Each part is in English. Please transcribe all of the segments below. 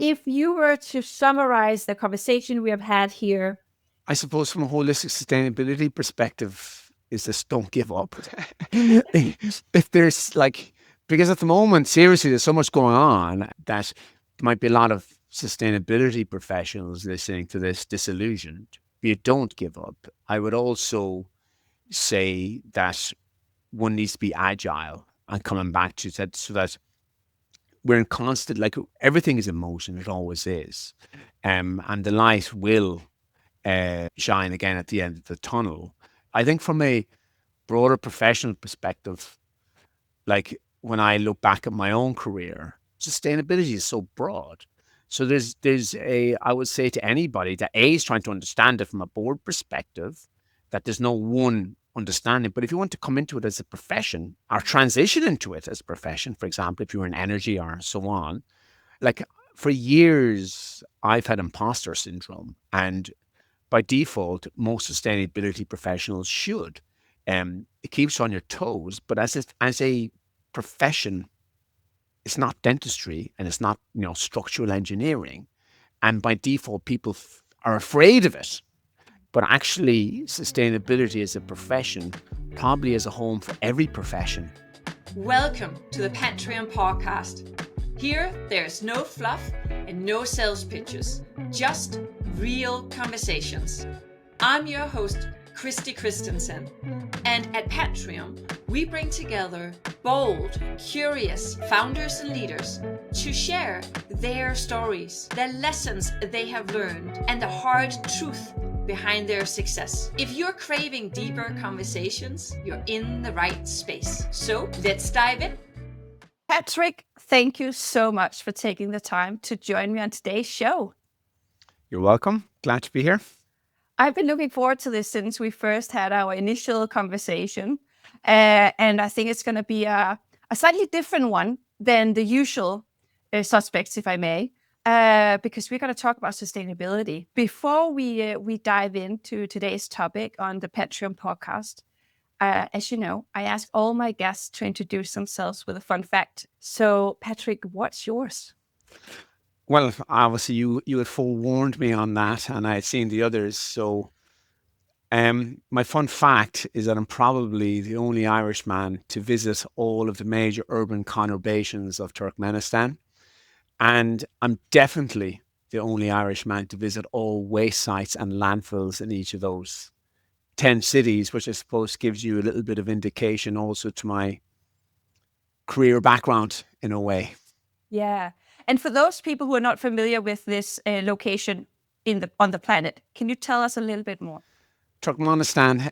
If you were to summarize the conversation we have had here. I suppose from a holistic sustainability perspective is this: don't give up. If there's like, because at the moment, seriously, there's so much going on that there might be a lot of sustainability professionals listening to this disillusioned. You don't give up. I would also say that one needs to be agile and coming back to that, so that we're in constant, like, everything is in motion. It always is. And the light will shine again at the end of the tunnel. I think from a broader professional perspective, like when I look back at my own career, sustainability is so broad. So there's a, I would say to anybody that A is trying to understand it from a board perspective, that there's no one understanding. But if you want to come into it as a profession or transition into it as a profession, for example, if you're in energy or so on, like, for years I've had imposter syndrome, and by default, most sustainability professionals should. It keeps you on your toes, but as a profession, it's not dentistry and it's not, structural engineering, and by default, people are afraid of it. But actually, sustainability as a profession probably is a home for every profession. Welcome to the Pantrium podcast. Here, there's no fluff and no sales pitches, just real conversations. I'm your host, Christy Christensen, and at Pantrium, we bring together bold, curious founders and leaders to share their stories, their lessons they have learned, and the hard truth behind their success. If you're craving deeper conversations, you're in the right space. So let's dive in. Patrick, thank you so much for taking the time to join me on today's show. You're welcome. Glad to be here. I've been looking forward to this since we first had our initial conversation. And I think it's going to be a slightly different one than the usual suspects, if I may, because we're going to talk about sustainability. Before we dive into today's topic on the Pantrium podcast, as you know, I ask all my guests to introduce themselves with a fun fact. So, Patrick, what's yours? Well, obviously, you had forewarned me on that, and I had seen the others. So, my fun fact is that I'm probably the only Irishman to visit all of the major urban conurbations of Turkmenistan, and I'm definitely the only Irishman to visit all waste sites and landfills in each of those 10 cities, which I suppose gives you a little bit of indication also to my career background in a way. Yeah. And for those people who are not familiar with this location on the planet, can you tell us a little bit more? Turkmenistan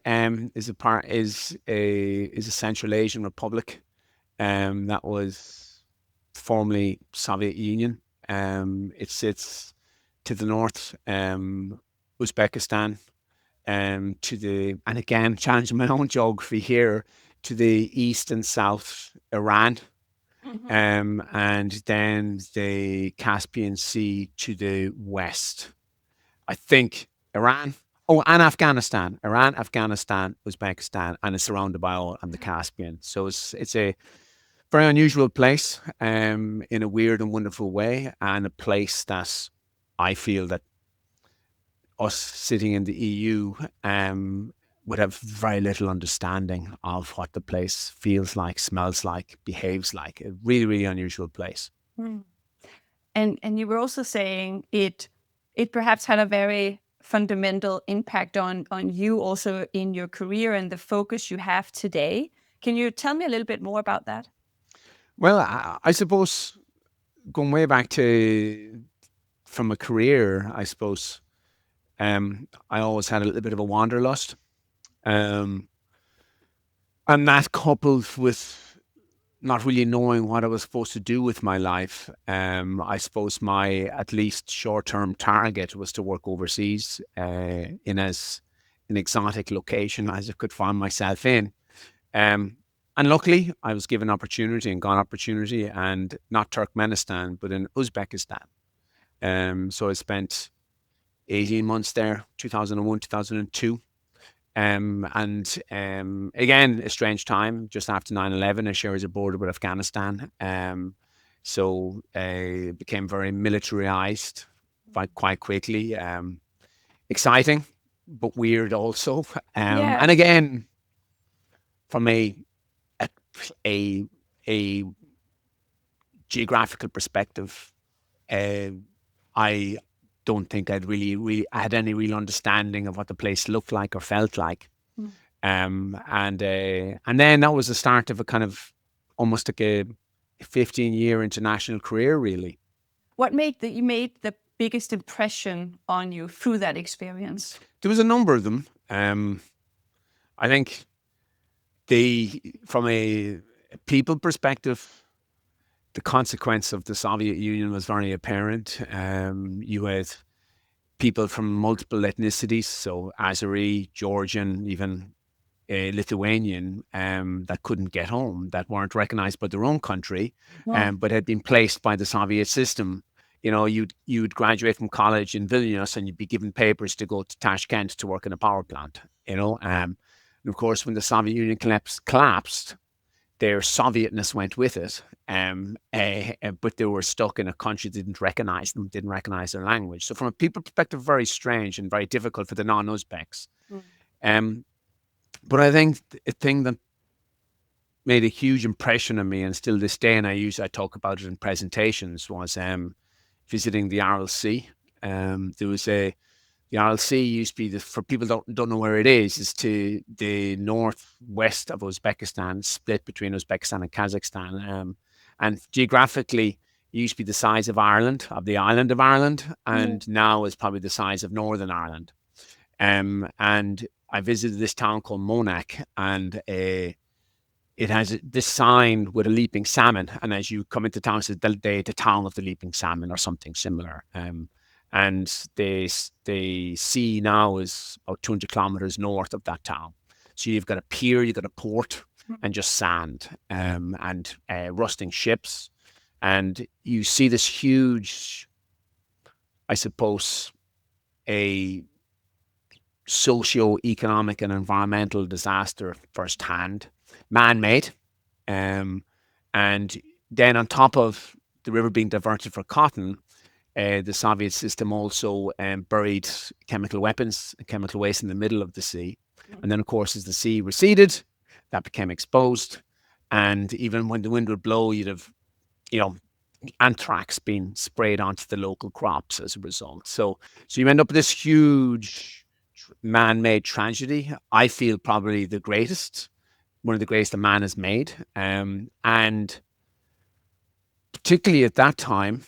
is a Central Asian republic that was formerly Soviet Union. It sits to the north, Uzbekistan, and again, challenging my own geography here, to the east and south, Iran, and then the Caspian Sea to the west. I think Iran. Oh, and Afghanistan. Iran, Afghanistan, Uzbekistan, and it's surrounded by all and the Caspian. So it's a very unusual place, in a weird and wonderful way, and a place that I feel that us sitting in the EU would have very little understanding of what the place feels like, smells like, behaves like. A really, really unusual place. Mm. And you were also saying it perhaps had a very fundamental impact on you also in your career and the focus you have today. Can you tell me a little bit more about that? Well, I suppose going way back to from a career, I suppose I always had a little bit of a wanderlust. Um, and that coupled with not really knowing what I was supposed to do with my life, I suppose my at least short-term target was to work overseas, in as an exotic location as I could find myself in. And luckily, I was given opportunity and got opportunity, and not Turkmenistan, but in Uzbekistan. So I spent 18 months there, 2001, 2002. And again, a strange time, just after 9/11, I shared a border with Afghanistan. So it became very militarized quite quickly. Exciting, but weird also. Yeah. And again, from a a, a geographical perspective, uh, I don't think I'd really had any real understanding of what the place looked like or felt like. Mm. And then that was the start of a kind of almost like a 15-year international career, really. What you made the biggest impression on you through that experience? There was a number of them. I think from a people perspective, the consequence of the Soviet Union was very apparent. You had people from multiple ethnicities, so Azeri, Georgian, even Lithuanian, that couldn't get home, that weren't recognized by their own country, Wow. but had been placed by the Soviet system. You know, you'd graduate from college in Vilnius and you'd be given papers to go to Tashkent to work in a power plant. And of course, when the Soviet Union collapsed, their Sovietness went with it. But they were stuck in a country that didn't recognize them, didn't recognize their language. So from a people perspective, very strange and very difficult for the non-Uzbeks. Mm. Um, but I think a thing that made a huge impression on me, and still this day, and I talk about it in presentations, was visiting the Aral Sea. There was the Aral Sea used to be, for people don't know where it is to the northwest of Uzbekistan, split between Uzbekistan and Kazakhstan. And geographically, it used to be the size of Ireland, of the island of Ireland, and now is probably the size of Northern Ireland. And I visited this town called Monak, and it has this sign with a leaping salmon. And as you come into town, it says the town of the leaping salmon or something similar. And the sea now is about 200 kilometers north of that town. So you've got a pier, you've got a port, and just sand and rusting ships. And you see this huge, I suppose, a socio-economic and environmental disaster firsthand, man-made. And then on top of the river being diverted for cotton, the Soviet system also buried chemical weapons, chemical waste in the middle of the sea. And then, of course, as the sea receded, that became exposed. And even when the wind would blow, you'd have, anthrax being sprayed onto the local crops as a result. So you end up with this huge man-made tragedy. I feel probably one of the greatest a man has made. And particularly at that time,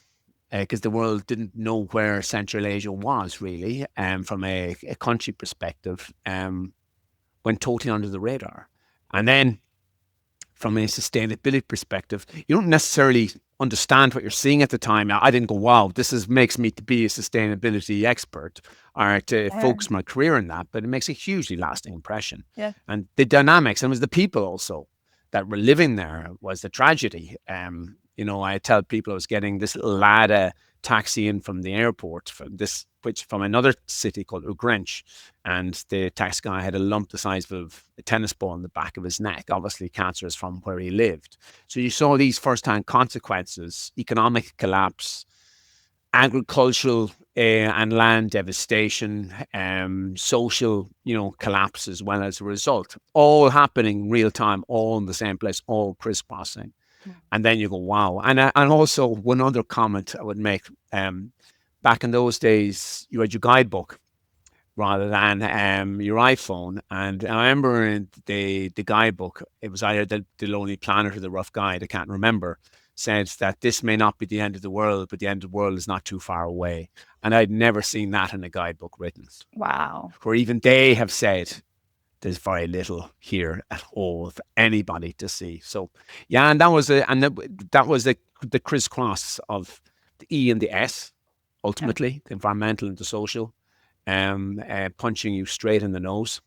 because the world didn't know where Central Asia was really, from a country perspective, went totally under the radar. And then from a sustainability perspective, you don't necessarily understand what you're seeing at the time. I didn't go, wow, makes me to be a sustainability expert or to focus my career in that, but it makes a hugely lasting impression. Yeah. And the dynamics, and it was the people also that were living there was the tragedy. I tell people I was getting this little lad taxi in from the airport from another city called Ugrinch, and the taxi guy had a lump the size of a tennis ball in the back of his neck, obviously cancerous from where he lived. So you saw these first-hand consequences: economic collapse, agricultural and land devastation, social, collapse as well as a result, all happening real time, all in the same place, all crisscrossing. And then you go, wow. And also one other comment I would make, back in those days, you had your guidebook rather than your iPhone. And I remember in the guidebook, it was either the Lonely Planet or the Rough Guide, I can't remember, said that this may not be the end of the world, but the end of the world is not too far away. And I'd never seen that in a guidebook written. Wow. Where even they have said, there's very little here at all for anybody to see. So, yeah, and that was the crisscross of the E and the S, ultimately, the environmental and the social, punching you straight in the nose.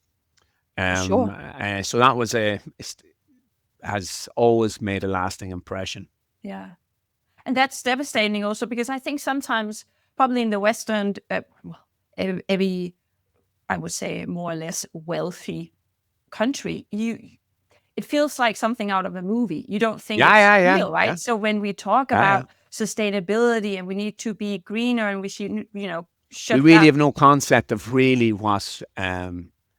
Sure. So that has always made a lasting impression. Yeah. And that's devastating also, because I think sometimes, probably in the Western, every, I would say, more or less wealthy country, it feels like something out of a movie. You don't think Yeah, it's real, right? yeah. So when we talk about sustainability and we need to be greener and we should, we shut really down have no concept of really what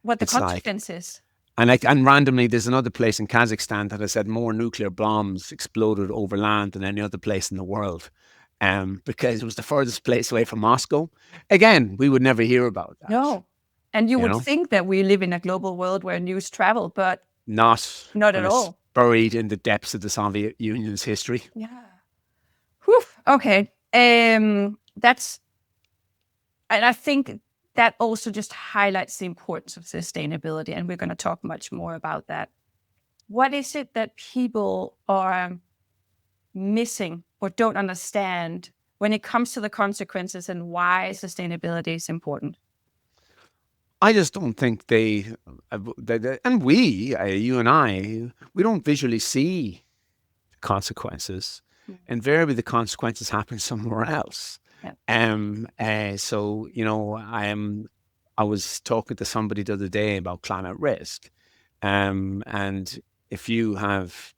what the it's like. consequence is. And randomly, there's another place in Kazakhstan that has had more nuclear bombs exploded over land than any other place in the world, because it was the furthest place away from Moscow. Again, we would never hear about that. No. And you You would know? think that we live in a global world where news travel, but Not Not when at it's all. buried in the depths of the Soviet Union's history. yeah. Whew. Okay. That's, and I think that also just highlights the importance of sustainability. And we're going to talk much more about that. What is it that people are missing or don't understand when it comes to the consequences and why sustainability is important? I just don't think and you and I, we don't visually see the consequences. Invariably, the consequences happen somewhere else. Yeah. So, I was talking to somebody the other day about climate risk. And if you have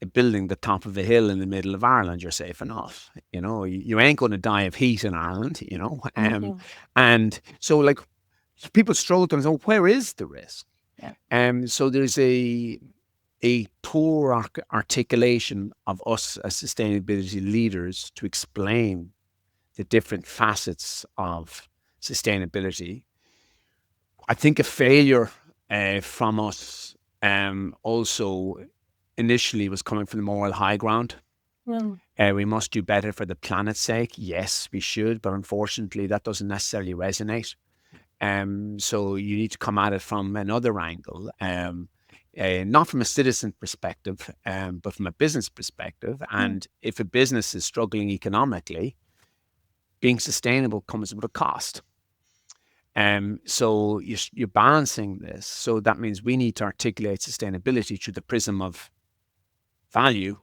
a building the top of a hill in the middle of Ireland, you're safe enough. You ain't going to die of heat in Ireland, And so, like, people struggle to know, where is the risk? Yeah. So there's a poor articulation of us as sustainability leaders to explain the different facets of sustainability. I think a failure from us also initially was coming from the moral high ground. We must do better for the planet's sake. Yes, we should, but unfortunately that doesn't necessarily resonate. So you need to come at it from another angle, not from a citizen perspective, but from a business perspective. And if a business is struggling economically, being sustainable comes with a cost. So you're balancing this. So that means we need to articulate sustainability through the prism of value,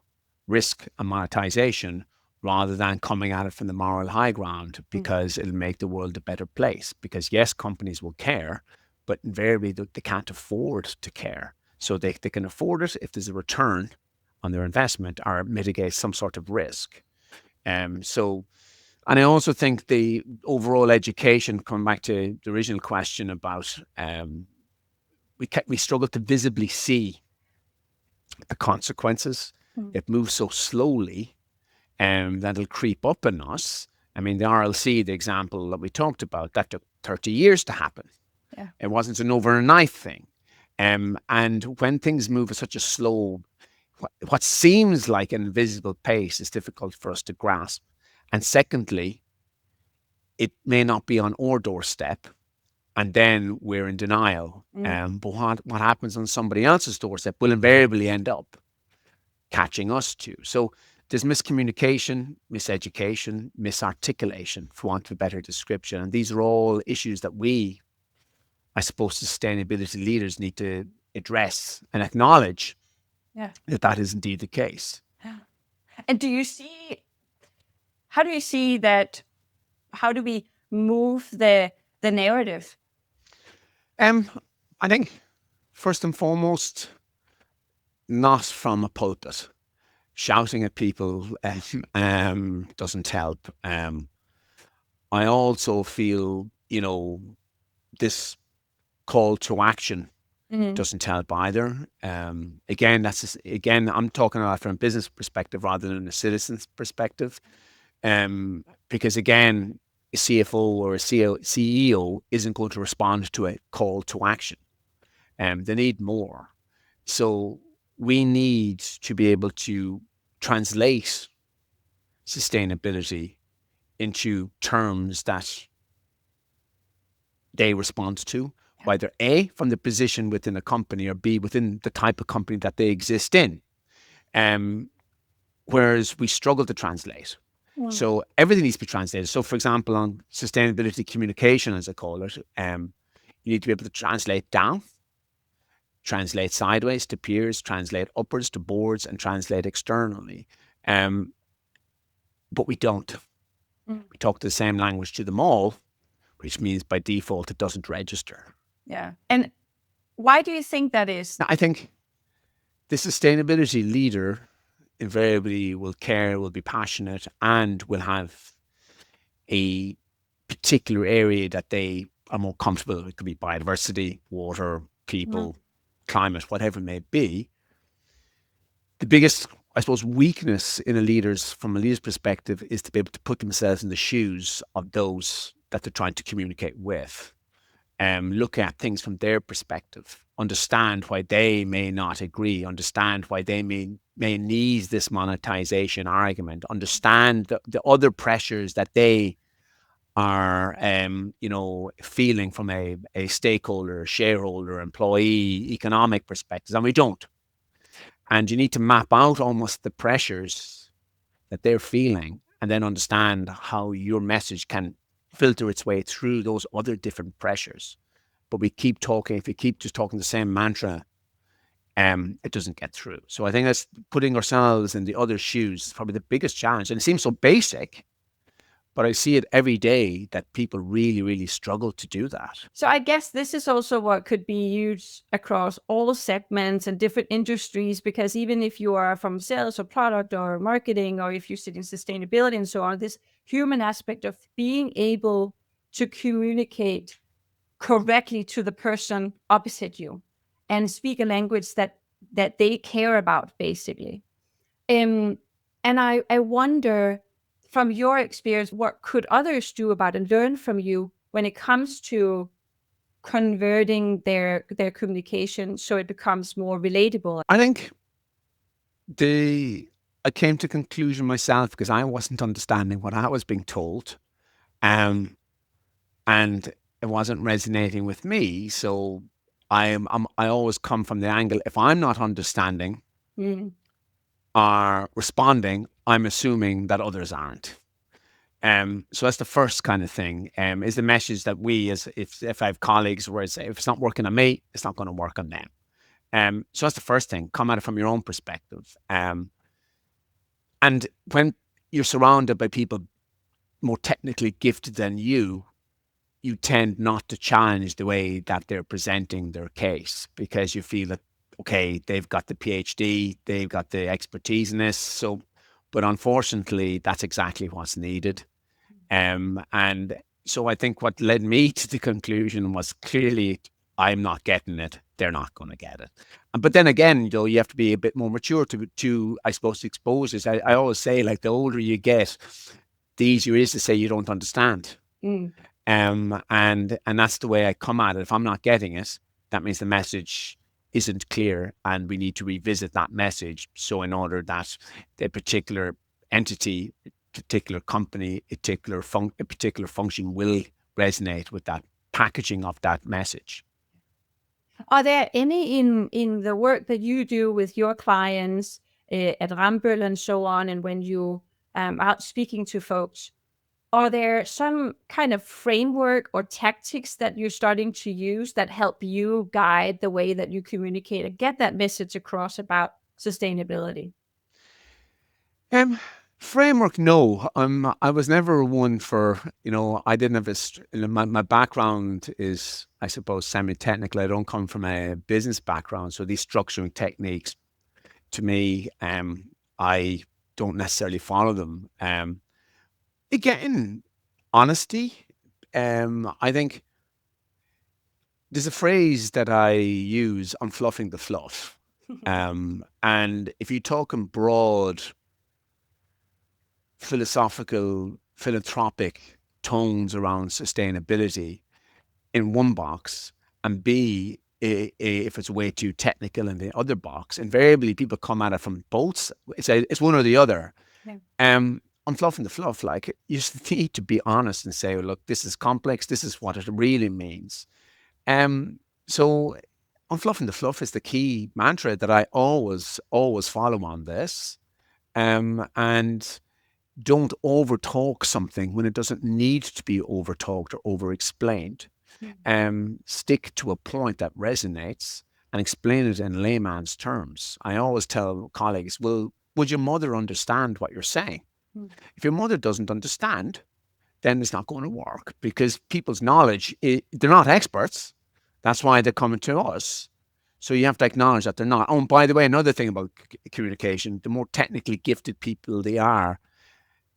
risk, and monetization, rather than coming at it from the moral high ground, because it'll make the world a better place. Because yes, companies will care, but invariably they can't afford to care. So they can afford it if there's a return on their investment or mitigate some sort of risk. And I also think the overall education, coming back to the original question about, we struggle to visibly see the consequences. It moves so slowly that it'll creep up in us. I mean, the RLC, the example that we talked about, that took 30 years to happen. Yeah. It wasn't an overnight thing. And when things move at such a slow, what seems like an invisible pace is difficult for us to grasp. And secondly, it may not be on our doorstep, and then we're in denial. But what happens on somebody else's doorstep will invariably end up catching us too. So there's miscommunication, miseducation, misarticulation, for want of a better description. And these are all issues that we, I suppose, sustainability leaders need to address and acknowledge that is indeed the case. Yeah. And how do you see that? How do we move the narrative? I think first and foremost, not from a pulpit. Shouting at people doesn't help. I also feel, this call to action doesn't help either. Again, I'm talking about from a business perspective rather than a citizen's perspective. Because again, a CFO or a CEO isn't going to respond to a call to action. They need more. So we need to be able to translate sustainability into terms that they respond to, whether A, from the position within a company, or B, within the type of company that they exist in. Whereas we struggle to translate. So everything needs to be translated. So for example, on sustainability communication, as I call it, you need to be able to translate down, translate sideways to peers, translate upwards to boards, and translate externally. But we don't. We talk the same language to them all, which means by default it doesn't register. Yeah. And why do you think that is? I think the sustainability leader invariably will care, will be passionate, and will have a particular area that they are more comfortable with. It could be biodiversity, water, people, climate, whatever it may be. The biggest, I suppose, weakness in from a leader's perspective is to be able to put themselves in the shoes of those that they're trying to communicate with. Look at things from their perspective, understand why they may not agree, understand why they may need this monetization argument, understand the other pressures that they are, feeling from a stakeholder, shareholder, employee, economic perspectives, and we don't. And you need to map out almost the pressures that they're feeling and then understand how your message can filter its way through those other different pressures. But we keep talking, if we keep just talking the same mantra, it doesn't get through. So I think that's putting ourselves in the other shoes is probably the biggest challenge. And it seems so basic, but I see it every day that people really, really struggle to do that. So I guess this is also what could be used across all segments and different industries, because even if you are from sales or product or marketing, or if you sit in sustainability and so on, this human aspect of being able to communicate correctly to the person opposite you and speak a language that they care about, basically. And I wonder, from your experience, what could others do about and learn from you when it comes to converting their communication so it becomes more relatable? I think I came to a conclusion myself because I wasn't understanding what I was being told, and it wasn't resonating with me. So I always come from the angle, if I'm not understanding or responding, I'm assuming that others aren't. So that's the first kind of thing. Is the message that we, as if I have colleagues where I say, if it's not working on me, it's not going to work on them. So that's the first thing. Come at it from your own perspective. And when you're surrounded by people more technically gifted than you tend not to challenge the way that they're presenting their case, because you feel that, okay, they've got the PhD, they've got the expertise in this. So, but unfortunately, that's exactly what's needed. And so I think what led me to the conclusion was, clearly, I'm not getting it. They're not going to get it. But then again, you have to be a bit more mature to I suppose, expose this. I always say, like, the older you get, the easier it is to say you don't understand. And that's the way I come at it. If I'm not getting it, that means the message isn't clear, and we need to revisit that message. So in order that a particular entity, particular company, a particular function will resonate with that packaging of that message. Are there any in the work that you do with your clients at Ramboll and so on, and when you out speaking to folks, are there some kind of framework or tactics that you're starting to use that help you guide the way that you communicate and get that message across about sustainability? Framework, no. I was never one for, I didn't have my background is, I suppose, semi-technical. I don't come from a business background. So these structuring techniques, to me, I don't necessarily follow them. Again, honesty. I think there's a phrase that I use, unfluffing the fluff. And if you talk in broad, philosophical, philanthropic tones around sustainability in one box, and B, if it's way too technical in the other box, invariably people come at it from both. It's one or the other. Yeah. Unfluffing the fluff, like, you just need to be honest and say, look, this is complex. This is what it really means. So unfluffing the fluff is the key mantra that I always follow on this. And don't overtalk something when it doesn't need to be overtalked or over-explained. Stick to a point that resonates and explain it in layman's terms. I always tell colleagues, well, would your mother understand what you're saying? If your mother doesn't understand, then it's not going to work, because people's knowledge, they're not experts. That's why they're coming to us. So you have to acknowledge that they're not. Oh, and by the way, another thing about communication, the more technically gifted people they are,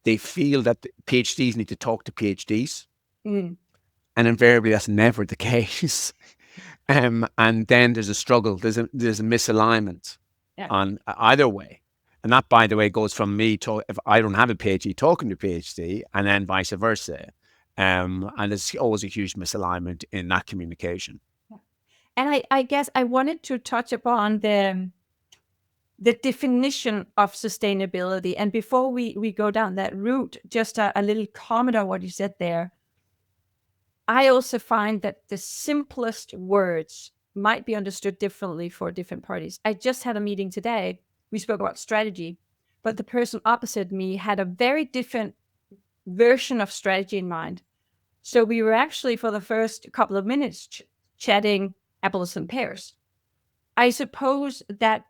they feel that the PhDs need to talk to PhDs. Mm. And invariably, that's never the case. And then there's a struggle. There's a misalignment on either way. And that, by the way, goes from me to, if I don't have a PhD, talking to a PhD, and then vice versa. And there's always a huge misalignment in that communication. And I guess I wanted to touch upon the definition of sustainability. And before we go down that route, just a little comment on what you said there. I also find that the simplest words might be understood differently for different parties. I just had a meeting today. We spoke about strategy, but the person opposite me had a very different version of strategy in mind. So we were actually, for the first couple of minutes, chatting apples and pears. I suppose that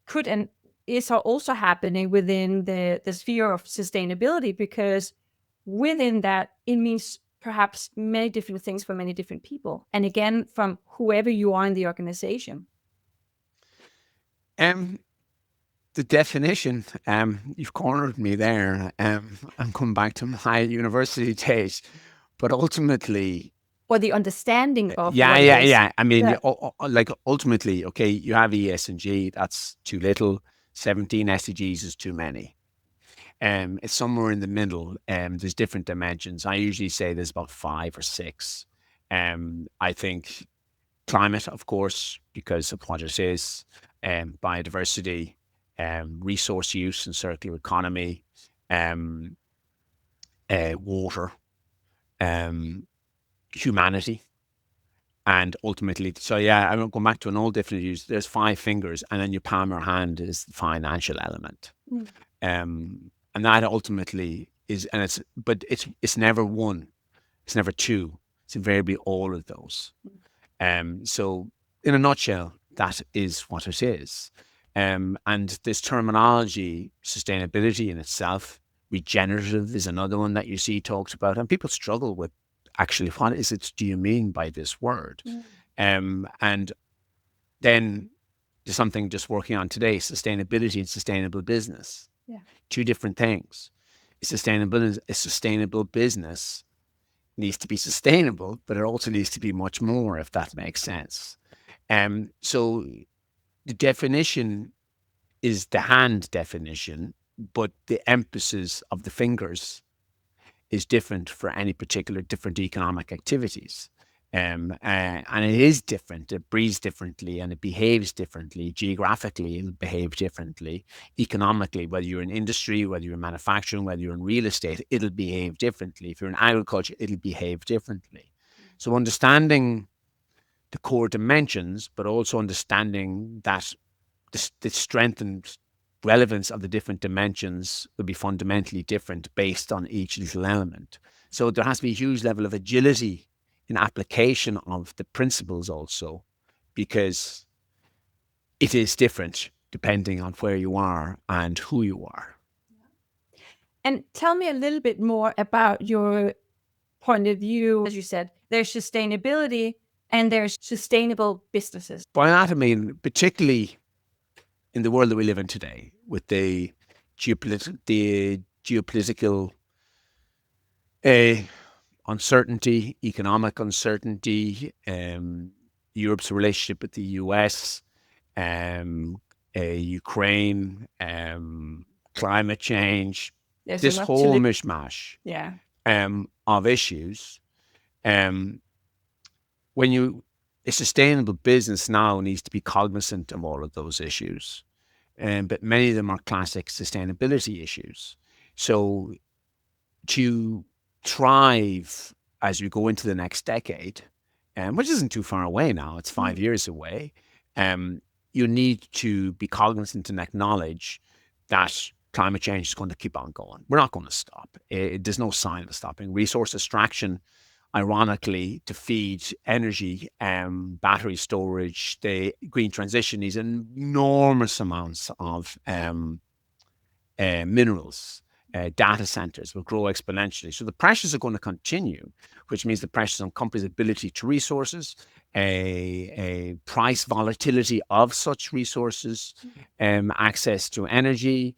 could and is also happening within the sphere of sustainability, because within that, it means perhaps many different things for many different people. And again, from whoever you are in the organization. The definition, you've cornered me there. I'm coming back to my university days, but ultimately, or the understanding of yeah. I mean, like ultimately, okay, you have ESG, that's too little. 17 SDGs is too many. It's somewhere in the middle. There's different dimensions. I usually say there's about 5 or 6. I think climate, of course, because of what it is, biodiversity, resource use and circular economy, water, humanity, and ultimately, so yeah, I'm going back to an old definition. There's 5 fingers, and then your palm or hand is the financial element. And that ultimately is, and it's never one, it's never two, it's invariably all of those. So in a nutshell, that is what it is. And this terminology, sustainability in itself, regenerative is another one that you see talked about, and people struggle with actually what is it do you mean by this word? And then there's something just working on today, sustainability and sustainable business. Yeah. 2 different things. A sustainable business needs to be sustainable, but it also needs to be much more, if that makes sense. So the definition is the hand definition, but the emphasis of the fingers is different for any particular different economic activities. And it is different. It breathes differently and it behaves differently. Geographically, it'll behave differently. Economically, whether you're in industry, whether you're in manufacturing, whether you're in real estate, it'll behave differently. If you're in agriculture, it'll behave differently. So understanding the core dimensions, but also understanding that the strength and relevance of the different dimensions will be fundamentally different based on each little element. So there has to be a huge level of agility in application of the principles also, because it is different depending on where you are and who you are. And tell me a little bit more about your point of view. As you said, there's sustainability and there's sustainable businesses. By that I mean, particularly in the world that we live in today, with the geopolitical uncertainty, economic uncertainty, Europe's relationship with the US, Ukraine, climate change, this whole mishmash of issues. A sustainable business now needs to be cognizant of all of those issues. But many of them are classic sustainability issues. So to thrive as we go into the next decade, which isn't too far away now, it's 5 years away, you need to be cognizant and acknowledge that climate change is going to keep on going. We're not going to stop. There's no sign of stopping. Resource extraction, ironically, to feed energy, battery storage, the green transition needs enormous amounts of minerals. data centers will grow exponentially. So the pressures are going to continue, which means the pressures on companies' ability to resources, a price volatility of such resources, access to energy,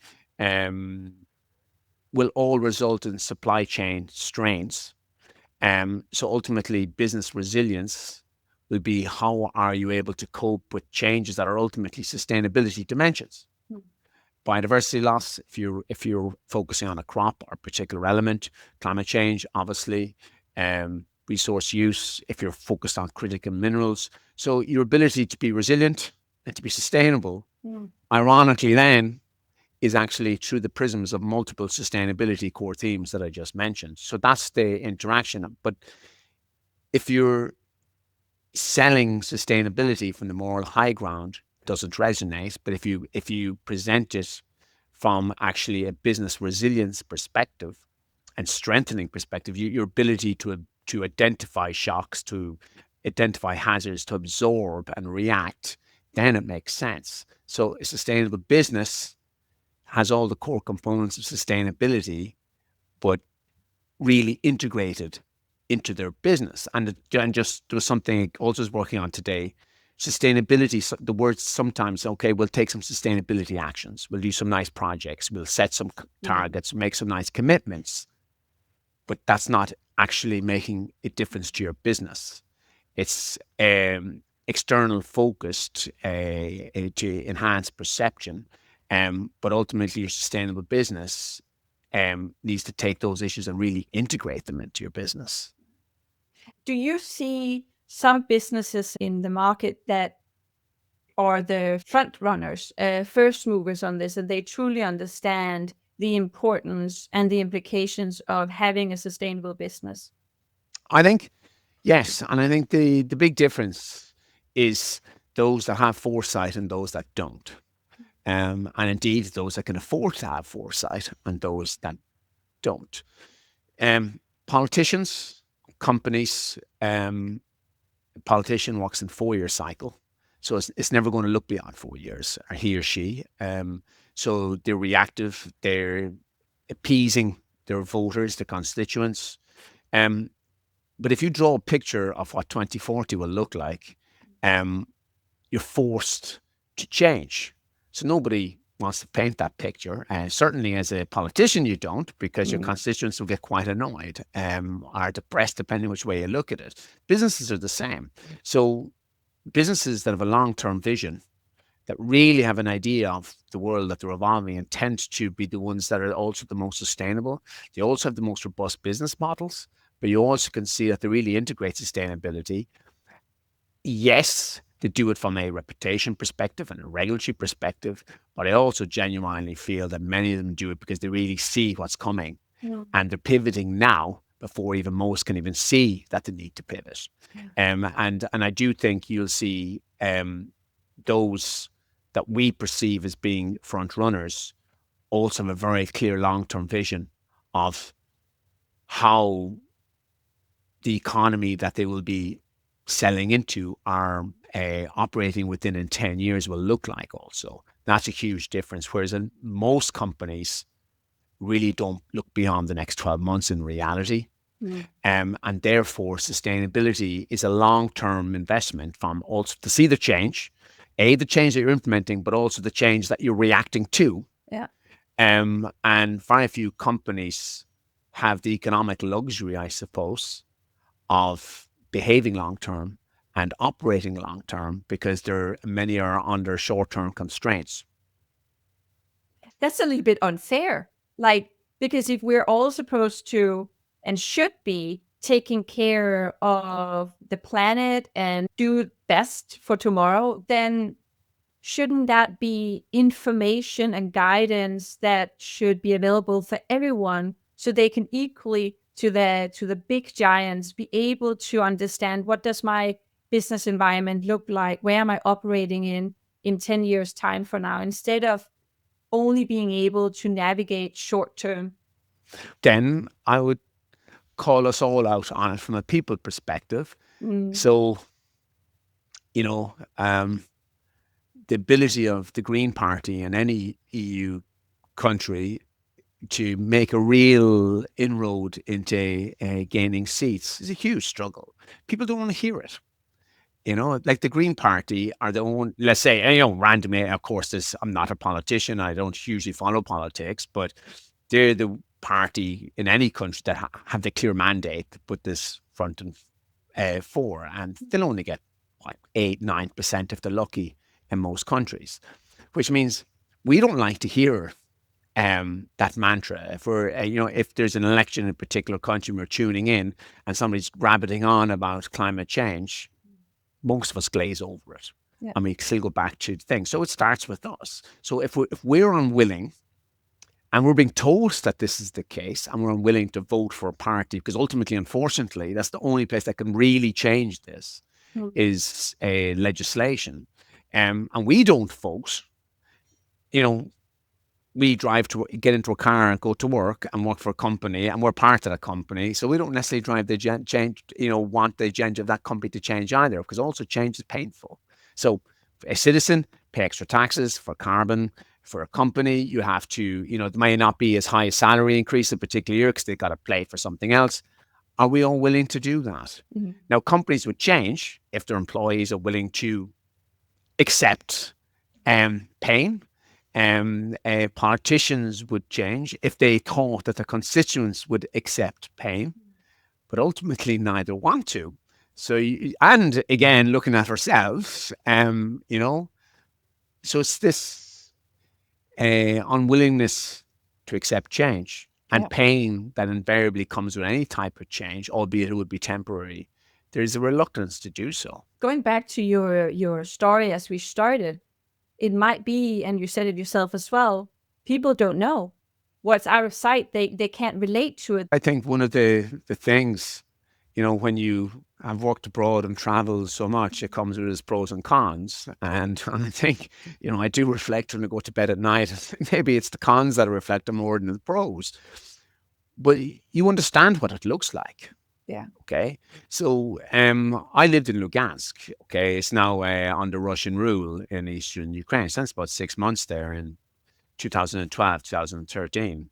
will all result in supply chain strains. So ultimately, business resilience will be how are you able to cope with changes that are ultimately sustainability dimensions. Biodiversity loss, if you're focusing on a crop or a particular element, climate change, obviously, resource use, if you're focused on critical minerals. So your ability to be resilient and to be sustainable, ironically then, is actually through the prisms of multiple sustainability core themes that I just mentioned. So that's the interaction. But if you're selling sustainability from the moral high ground, doesn't resonate. But if you present it from actually a business resilience perspective and strengthening perspective, your ability to identify shocks, to identify hazards, to absorb and react, then it makes sense. So a sustainable business has all the core components of sustainability, but really integrated into their business. And just there was something also is working on today. Sustainability, the word sometimes, okay, we'll take some sustainability actions. We'll do some nice projects. We'll set some targets, make some nice commitments. But that's not actually making a difference to your business. It's external focused to enhance perception. But ultimately, your sustainable business needs to take those issues and really integrate them into your business. Do you see some businesses in the market that are the front runners, first movers on this, and they truly understand the importance and the implications of having a sustainable business? I think, yes. And I think the big difference is those that have foresight and those that don't. And indeed, those that can afford to have foresight and those that don't. Politicians, companies, politician works in 4-year cycle. So it's never going to look beyond 4 years, or he or she. So they're reactive, they're appeasing their voters, their constituents. But if you draw a picture of what 2040 will look like, you're forced to change. So nobody wants to paint that picture. Certainly as a politician, you don't, because your constituents will get quite annoyed or depressed, depending which way you look at it. Businesses are the same. So businesses that have a long-term vision, that really have an idea of the world that they're evolving and tend to be the ones that are also the most sustainable. They also have the most robust business models, but you also can see that they really integrate sustainability. Yes, they do it from a reputation perspective and a regulatory perspective, but I also genuinely feel that many of them do it because they really see what's coming and they're pivoting now before even most can even see that they need to pivot. And I do think you'll see those that we perceive as being front runners also have a very clear long-term vision of how the economy that they will be selling into are operating within in 10 years will look like also. That's a huge difference. Whereas most companies really don't look beyond the next 12 months in reality. And therefore, sustainability is a long-term investment from also to see the change, the change that you're implementing, but also the change that you're reacting to. Yeah. And very few companies have the economic luxury, I suppose, of behaving long-term and operating long-term because many are under short-term constraints. That's a little bit unfair. Because if we're all supposed to and should be taking care of the planet and do best for tomorrow, then shouldn't that be information and guidance that should be available for everyone so they can equally to the big giants be able to understand what does my business environment look like? Where am I operating in 10 years time from now, instead of only being able to navigate short term? Then I would call us all out on it from a people perspective. So, the ability of the Green Party in any EU country to make a real inroad into gaining seats is a huge struggle. People don't want to hear it. Like the Green Party are the own, let's say, randomly, of course, I'm not a politician. I don't usually follow politics, but they're the party in any country that have the clear mandate to put this front and fore, and they'll only get 8-9% if they're lucky in most countries, which means we don't like to hear that mantra. If there's an election in a particular country and we're tuning in and somebody's rabbiting on about climate change, most of us glaze over it. Yeah. And we still go back to things. So it starts with us. So if we're unwilling, and we're being told that this is the case, and we're unwilling to vote for a party, because ultimately, unfortunately, that's the only place that can really change this, is a legislation. And we don't, folks. We get into a car and go to work and work for a company, and we're part of that company. So we don't necessarily drive the change, want the agenda of that company to change either, because also change is painful. So a citizen pay extra taxes for carbon. For a company, you have to, it may not be as high a salary increase in a particular year because they've got to play for something else. Are we all willing to do that? Mm-hmm. Now, companies would change if their employees are willing to accept pain. Politicians would change if they thought that their constituents would accept pain, but ultimately neither want to. So, and again, looking at ourselves, so it's this unwillingness to accept change and pain that invariably comes with any type of change, albeit it would be temporary. There's a reluctance to do so. Going back to your story as we started, it might be, and you said it yourself as well, people don't know what's out of sight. They can't relate to it. I think one of the things, when you have worked abroad and traveled so much, it comes with its pros and cons. And I think, I do reflect when I go to bed at night. Maybe it's the cons that I reflect more than the pros. But you understand what it looks like. Yeah. Okay. So I lived in Lugansk. Okay. It's now under Russian rule in eastern Ukraine. Since about 6 months there in 2012, 2013.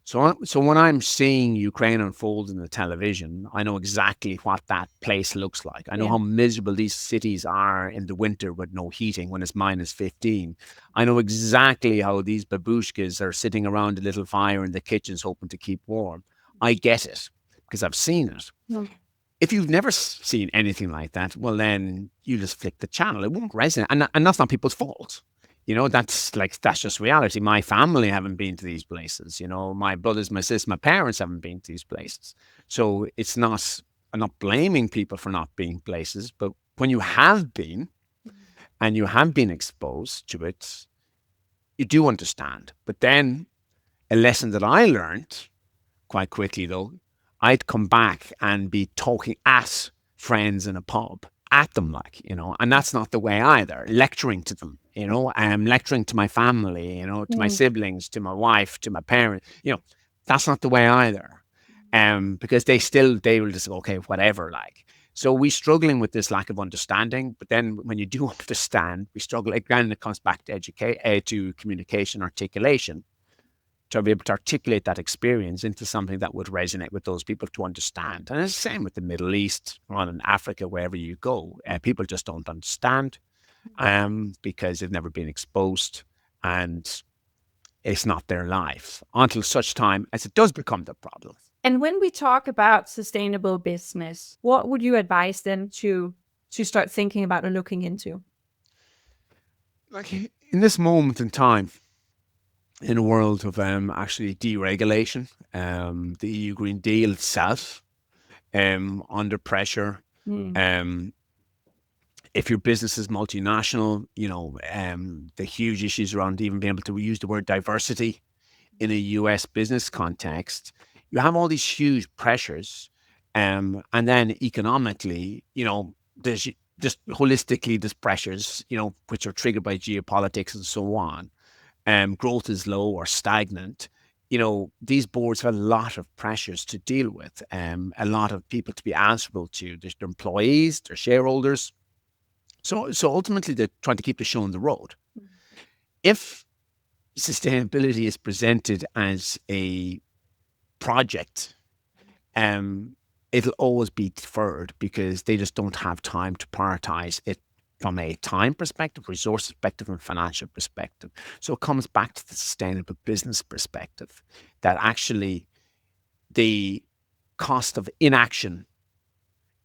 So when I'm seeing Ukraine unfold in the television, I know exactly what that place looks like. I know how miserable these cities are in the winter with no heating when it's -15. I know exactly how these babushkas are sitting around a little fire in the kitchens hoping to keep warm. I get it because I've seen it. No. If you've never seen anything like that, well, then you just flick the channel. It won't resonate. And that's not people's fault. That's just reality. My family haven't been to these places. My brothers, my sisters, my parents haven't been to these places. So I'm not blaming people for not being places, but when you have been and you have been exposed to it, you do understand. But then a lesson that I learned quite quickly, though, I'd come back and be talking at friends in a pub, at them and that's not the way either. Lecturing to them, lecturing to my family, to my siblings, to my wife, to my parents, that's not the way either. Because they will just go, okay, whatever, So we're struggling with this lack of understanding, but then when you do understand, we struggle again. It comes back to communication, articulation, to be able to articulate that experience into something that would resonate with those people to understand. And it's the same with the Middle East or in Africa, wherever you go. People just don't understand because they've never been exposed and it's not their life until such time as it does become the problem. And when we talk about sustainable business, what would you advise them to start thinking about or looking into? In this moment in time, in a world of actually deregulation, the EU Green Deal itself, under pressure. If your business is multinational, the huge issues around even being able to use the word diversity in a US business context, you have all these huge pressures. And then economically, there's just holistically, there's pressures, which are triggered by geopolitics and so on. Growth is low or stagnant. These boards have a lot of pressures to deal with, a lot of people to be answerable to, their employees, their shareholders. So ultimately, they're trying to keep the show on the road. If sustainability is presented as a project, it'll always be deferred because they just don't have time to prioritize it from a time perspective, resource perspective, and financial perspective. So it comes back to the sustainable business perspective that actually the cost of inaction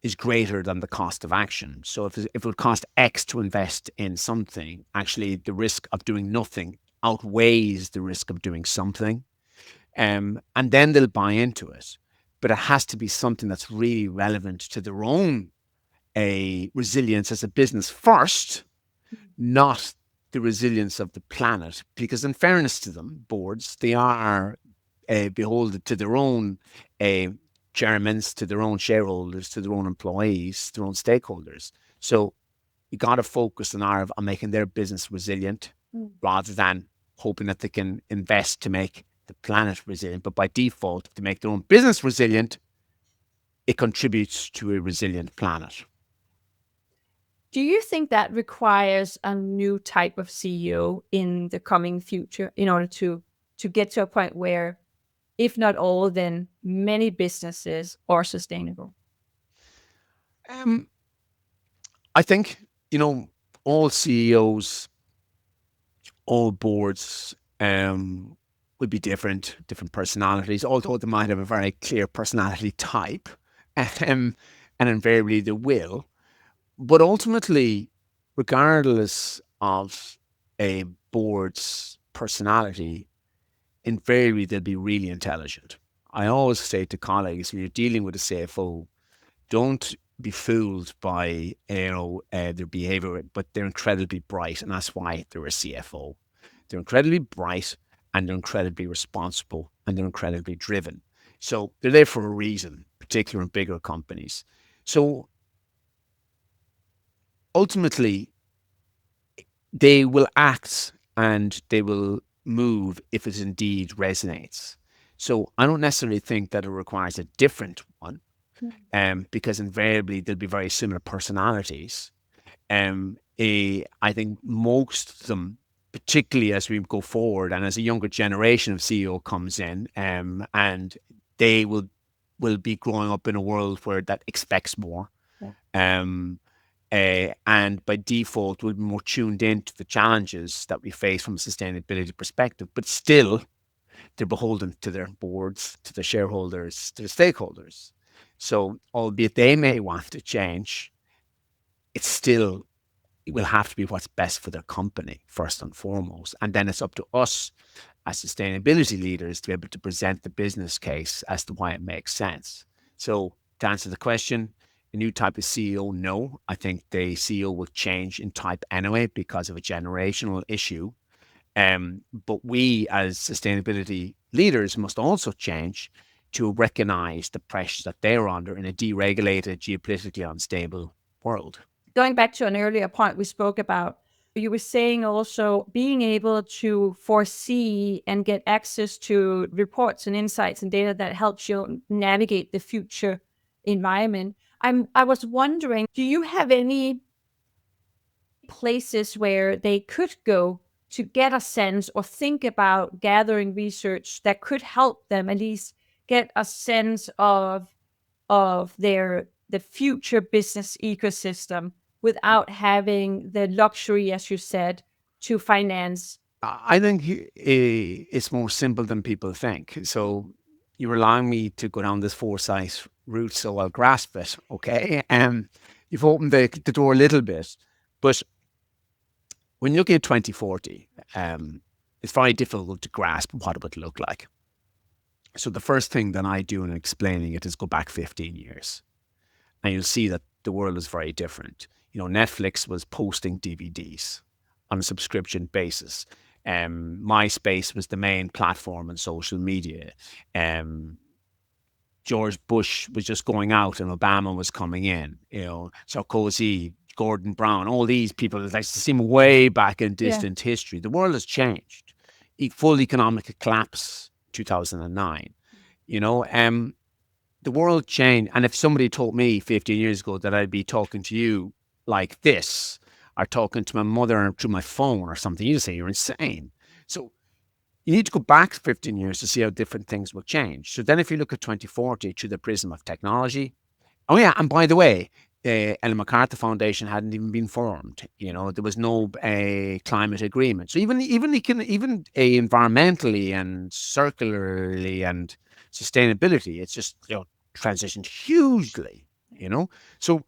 is greater than the cost of action. So if it would cost X to invest in something, actually the risk of doing nothing outweighs the risk of doing something. And then they'll buy into it. But it has to be something that's really relevant to their own resilience as a business first, not the resilience of the planet. Because in fairness to them, boards, they are beholden to their own chairmen, to their own shareholders, to their own employees, their own stakeholders. So you got to focus on making their business resilient rather than hoping that they can invest to make the planet resilient. But by default, if they make their own business resilient, it contributes to a resilient planet. Do you think that requires a new type of CEO in the coming future in order to get to a point where, if not all, then many businesses are sustainable? I think, all CEOs, all boards would be different personalities, although they might have a very clear personality type, and invariably they will. But ultimately, regardless of a board's personality, invariably they'll be really intelligent. I always say to colleagues, when you're dealing with a CFO, don't be fooled by their behavior, but they're incredibly bright, and that's why they're a CFO. They're incredibly bright, and they're incredibly responsible, and they're incredibly driven. So they're there for a reason, particularly in bigger companies. So ultimately, they will act and they will move if it indeed resonates. So I don't necessarily think that it requires a different one, because invariably there'll be very similar personalities. I think most of them, particularly as we go forward and as a younger generation of CEO comes in, and they will be growing up in a world where that expects more. And by default, we'll be more tuned into the challenges that we face from a sustainability perspective. But still, they're beholden to their boards, to the shareholders, to the stakeholders. So, albeit they may want to change, it will have to be what's best for their company, first and foremost. And then it's up to us as sustainability leaders to be able to present the business case as to why it makes sense. So, to answer the question, a new type of CEO, no. I think the CEO will change in type anyway because of a generational issue. But we as sustainability leaders must also change to recognize the pressures that they're under in a deregulated, geopolitically unstable world. Going back to an earlier point we spoke about, you were saying also being able to foresee and get access to reports and insights and data that helps you navigate the future environment. I was wondering, do you have any places where they could go to get a sense or think about gathering research that could help them at least get a sense of the future business ecosystem without having the luxury, as you said, to finance? I think it's more simple than people think. So you're allowing me to go down this Foresight route, so I'll grasp it, okay? You've opened the door a little bit, but when you're looking at 2040, it's very difficult to grasp what it would look like. So the first thing that I do in explaining it is go back 15 years. And you'll see that the world is very different. Netflix was posting DVDs on a subscription basis. MySpace was the main platform on social media. George Bush was just going out and Obama was coming in. Sarkozy, Gordon Brown, all these people that seem way back in distant history. The world has changed. Full economic collapse, 2009. The world changed. And if somebody told me 15 years ago that I'd be talking to you like this, or talking to my mother through my phone or something, you'd say you're insane. So you need to go back 15 years to see how different things will change. So then if you look at 2040 through the prism of technology, oh yeah, and by the way, the Ellen MacArthur Foundation hadn't even been formed. There was no climate agreement. So even environmentally and circularly and sustainability, it's just transitioned hugely. So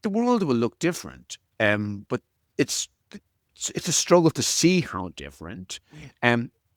the world will look different. But it's a struggle to see how different.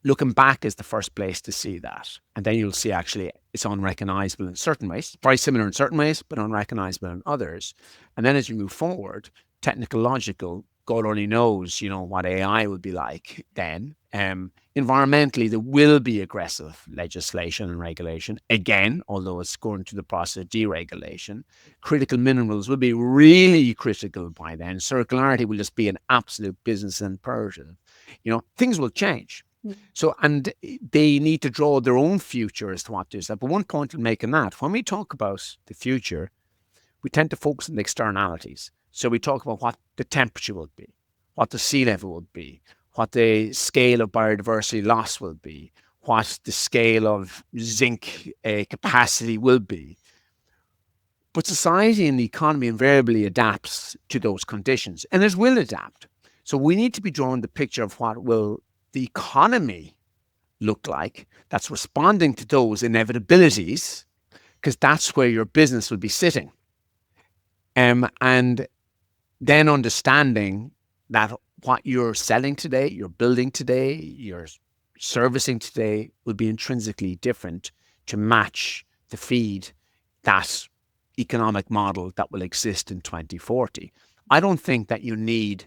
Looking back is the first place to see that. And then you'll see actually it's unrecognizable in certain ways, very similar in certain ways, but unrecognizable in others. And then as you move forward, technical, logical, God only knows, what AI will be like then. Environmentally, there will be aggressive legislation and regulation, again, although it's going through the process of deregulation. Critical minerals will be really critical by then. Circularity will just be an absolute business imperative. Things will change. So, and they need to draw their own future as to what to do. But one point I'll make in that, when we talk about the future, we tend to focus on the externalities. So we talk about what the temperature will be, what the sea level will be, what the scale of biodiversity loss will be, what the scale of zinc capacity will be. But society and the economy invariably adapts to those conditions, and it will adapt. So we need to be drawing the picture of what will the economy look like that's responding to those inevitabilities, because that's where your business will be sitting. And then understanding that what you're selling today, you're building today, you're servicing today will be intrinsically different to match the feed that economic model that will exist in 2040. I don't think that you need,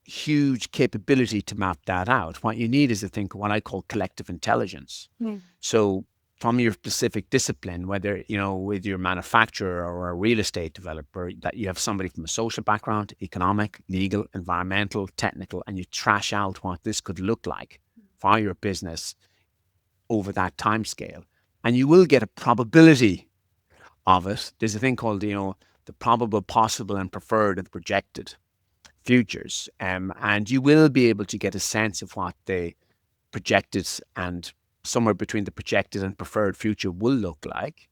huge capability to map that out. What you need is to think what I call collective intelligence. So from your specific discipline, whether, with your manufacturer or a real estate developer, that you have somebody from a social background, economic, legal, environmental, technical, and you trash out what this could look like for your business over that time scale. And you will get a probability of it. There's a thing called, the probable, possible, and preferred and projected futures. And you will be able to get a sense of what the projected and somewhere between the projected and preferred future will look like.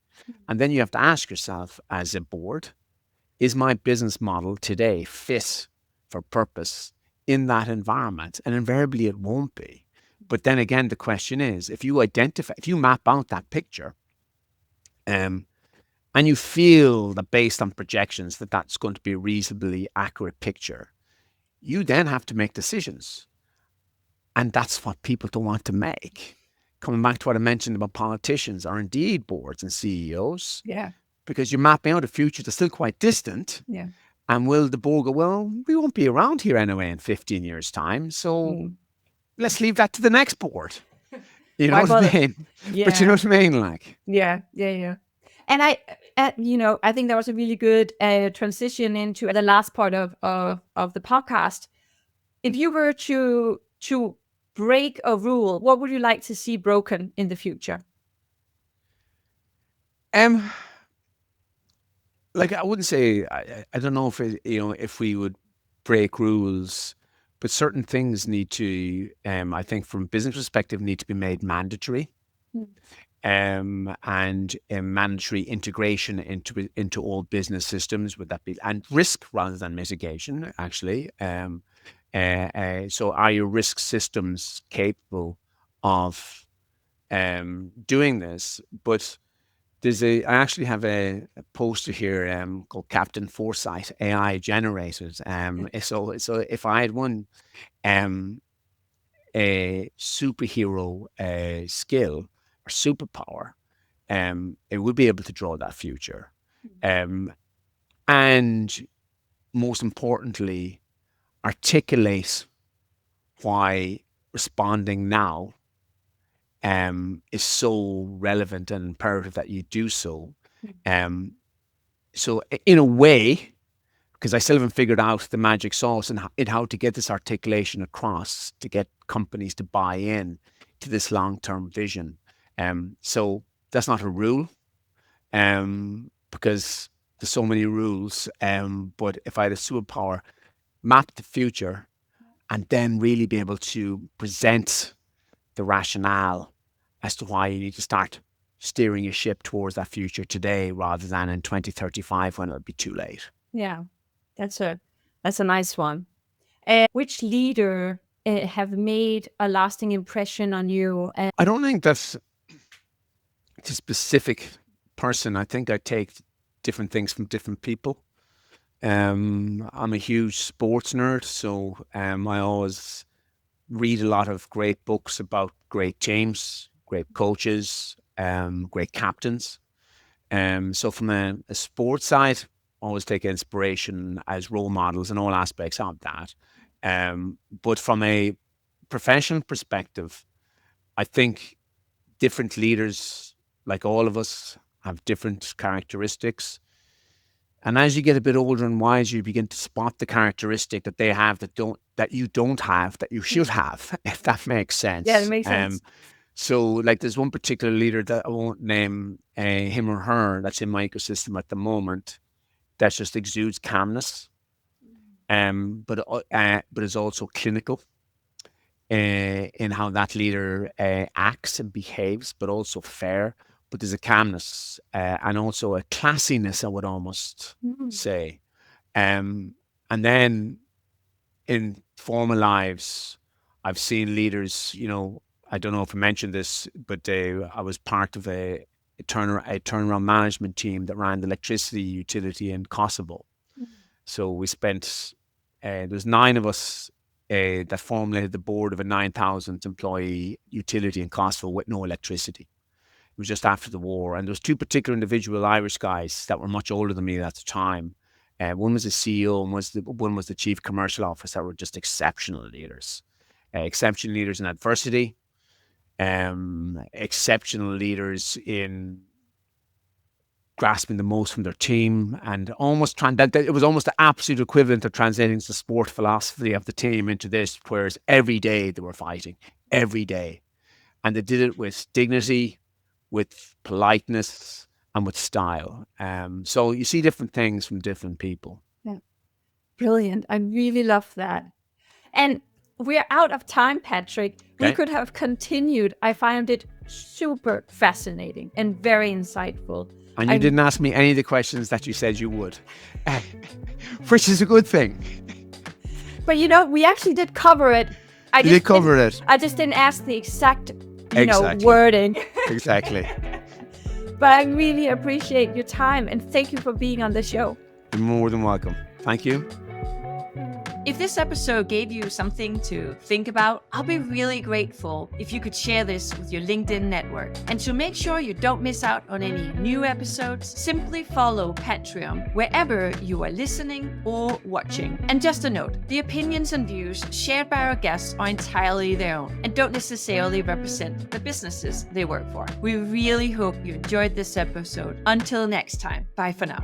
And then you have to ask yourself as a board, is my business model today fit for purpose in that environment? And invariably it won't be. But then again, the question is, if you map out that picture, and you feel that based on projections that that's going to be a reasonably accurate picture, you then have to make decisions. And that's what people don't want to make. Coming back to what I mentioned about politicians or indeed boards and CEOs. Yeah. Because you're mapping out a future that's still quite distant. Yeah. And will the board go, well, we won't be around here anyway in 15 years' time. So let's leave that to the next board. You know what I mean? Yeah. But you know what I mean? Like, yeah. And I think that was a really good transition into the last part of the podcast. If you were to break a rule, what would you like to see broken in the future? Like I wouldn't say I don't know if if we would break rules, but certain things need to I think from a business perspective need to be made mandatory. And mandatory integration into all business systems, would that be, and risk rather than mitigation actually. So are your risk systems capable of doing this? But I actually have a poster here called Captain Foresight, AI generated. So if I had one a superhero skill or superpower, it would be able to draw that future. And most importantly, articulate why responding now is so relevant and imperative that you do so. So in a way, because I still haven't figured out the magic sauce and how to get this articulation across to get companies to buy in to this long-term vision. So that's not a rule, because there's so many rules. But if I had a superpower, map the future and then really be able to present the rationale as to why you need to start steering your ship towards that future today rather than in 2035 when it'll be too late. Yeah, that's a nice one. Which leader have made a lasting impression on you? I don't think that's a specific person. I think I take different things from different people. I'm a huge sports nerd, so I always read a lot of great books about great teams, great coaches, great captains. So from a sports side, always take inspiration as role models in all aspects of that. But from a professional perspective, I think different leaders, like all of us, have different characteristics. And as you get a bit older and wiser, you begin to spot the characteristic that they have that you don't have, that you should have, if that makes sense. Yeah, it makes sense. So like there's one particular leader that I won't name him or her that's in my ecosystem at the moment that just exudes calmness, but is also clinical in how that leader acts and behaves, but also fair. But there's a calmness and also a classiness, I would almost say. And then in former lives, I've seen leaders, I don't know if I mentioned this, but I was part of a turnaround management team that ran the electricity utility in Kosovo. So we spent, there's 9 of us that formulated the board of a 9,000 employee utility in Kosovo with no electricity. It was just after the war. And there was 2 particular individual Irish guys that were much older than me at the time. One was the CEO and one was the chief commercial officer, that were just exceptional leaders. Exceptional leaders in adversity, exceptional leaders in grasping the most from their team, and it was almost the absolute equivalent of translating the sport philosophy of the team into this, whereas every day they were fighting, every day. And they did it with dignity, with politeness, and with style. So you see different things from different people. Yeah. Brilliant. I really love that. And we're out of time, Patrick. Okay. We could have continued. I found it super fascinating and very insightful. And you didn't ask me any of the questions that you said you would, which is a good thing. But we actually did cover it. I just didn't ask the exact, wording. Exactly. But I really appreciate your time and thank you for being on the show. You're more than welcome. Thank you. If this episode gave you something to think about, I'll be really grateful if you could share this with your LinkedIn network. And to make sure you don't miss out on any new episodes, simply follow Pantrium wherever you are listening or watching. And just a note, the opinions and views shared by our guests are entirely their own and don't necessarily represent the businesses they work for. We really hope you enjoyed this episode. Until next time, bye for now.